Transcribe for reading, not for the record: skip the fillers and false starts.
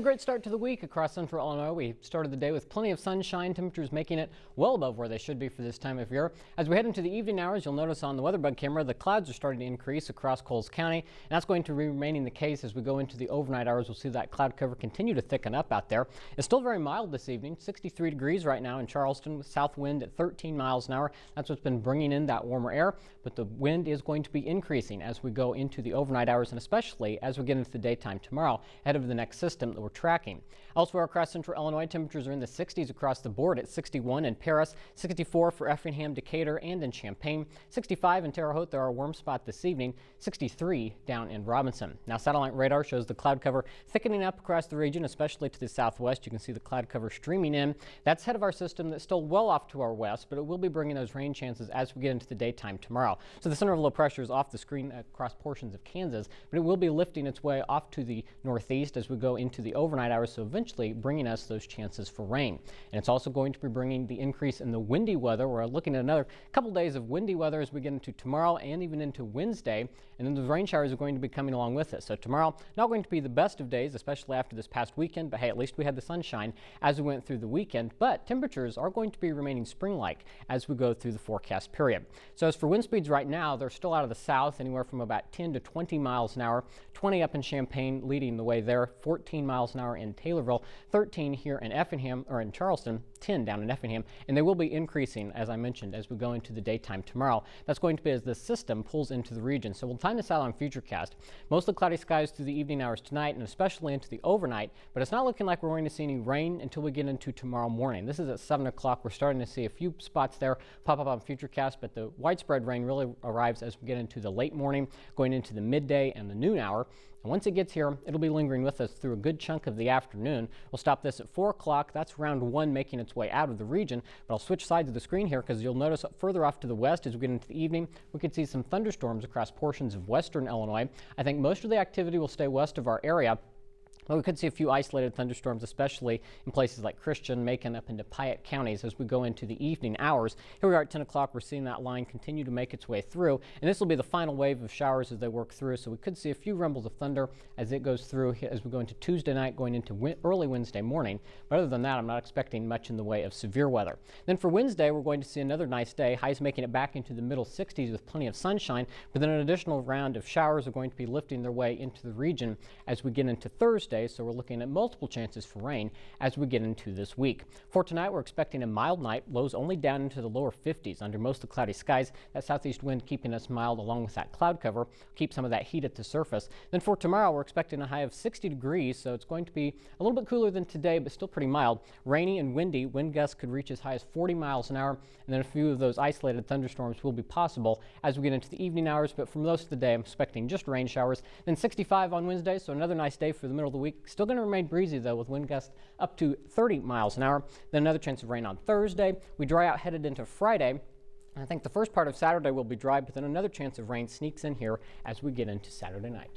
great start to the week across central Illinois. We started the day with plenty of sunshine, temperatures making it well above where they should be for this time of year. As we head into the evening hours, you'll notice on the WeatherBug camera the clouds are starting to increase across Coles County, and that's going to be remaining the case as we go into the overnight hours. We'll see that cloud cover continue to thicken up out there. It's still very mild this evening, 63 degrees right now in Charleston with south wind at 13 miles an hour. That's what's been bringing in that warmer air, but the wind is going to be increasing as we go into the overnight hours and especially as we get into the daytime tomorrow ahead of the next system that we're tracking. Elsewhere across central Illinois, temperatures are in the 60s across the board at 61 in Paris, 64 for Effingham, Decatur, and in Champaign, 65 in Terre Haute. There are a warm spot this evening, 63 down in Robinson. Now, satellite radar shows the cloud cover thickening up across the region, especially to the southwest. You can see the cloud cover streaming in. That's ahead of our system that's still well off to our west, but it will be bringing those rain chances as we get into the daytime tomorrow. So the center of low pressure is off the screen across portions of Kansas, but it will be lifting its way off to the northeast as we go into the overnight hours, so eventually bringing us those chances for rain. And it's also going to be bringing the increase in the windy weather. We're looking at another couple days of windy weather as we get into tomorrow and even into Wednesday, and then the rain showers are going to be coming along with it. So tomorrow, not going to be the best of days, especially after this past weekend, but hey, at least we had the sunshine as we went through the weekend, but temperatures are going to be remaining spring-like as we go through the forecast period. So as for wind speeds right now, they're still out of the south, anywhere from about 10 to 20 miles an hour, 20 up in Champaign leading the way there, 14 miles an hour in Taylorville, 13 here in Effingham, or in Charleston, 10 down in Effingham, and they will be increasing, as I mentioned, as we go into the daytime tomorrow. That's going to be as the system pulls into the region. So we'll time this out on Futurecast. Mostly cloudy skies through the evening hours tonight and especially into the overnight, but it's not looking like we're going to see any rain until we get into tomorrow morning. This is at 7 o'clock. We're starting to see a few spots there pop up on Futurecast, but the widespread rain really arrives as we get into the late morning, going into the midday and the noon hour. And once it gets here, it'll be lingering with us through a good chunk of the afternoon. We'll stop this at 4 o'clock. That's round 1 making its way out of the region. But I'll switch sides of the screen here because you'll notice further off to the west as we get into the evening, we could see some thunderstorms across portions of western Illinois. I think most of the activity will stay west of our area. Well, we could see a few isolated thunderstorms, especially in places like Christian, Macon, up into Piatt counties as we go into the evening hours. Here we are at 10 o'clock. We're seeing that line continue to make its way through, and this will be the final wave of showers as they work through. So we could see a few rumbles of thunder as it goes through as we go into Tuesday night, going into early Wednesday morning. But other than that, I'm not expecting much in the way of severe weather. Then for Wednesday, we're going to see another nice day. Highs making it back into the middle 60s with plenty of sunshine, but then an additional round of showers are going to be lifting their way into the region as we get into Thursday. So we're looking at multiple chances for rain as we get into this week. For tonight, we're expecting a mild night, lows only down into the lower 50s under mostly cloudy skies. That southeast wind keeping us mild along with that cloud cover, keep some of that heat at the surface. Then for tomorrow, we're expecting a high of 60 degrees, so it's going to be a little bit cooler than today, but still pretty mild. Rainy and windy, wind gusts could reach as high as 40 miles an hour, and then a few of those isolated thunderstorms will be possible as we get into the evening hours, but for most of the day, I'm expecting just rain showers. Then 65 on Wednesday, so another nice day for the middle of the week. Still going to remain breezy though, with wind gusts up to 30 miles an hour. Then another chance of rain on Thursday. We dry out headed into Friday. I think the first part of Saturday will be dry, but then another chance of rain sneaks in here as we get into Saturday night.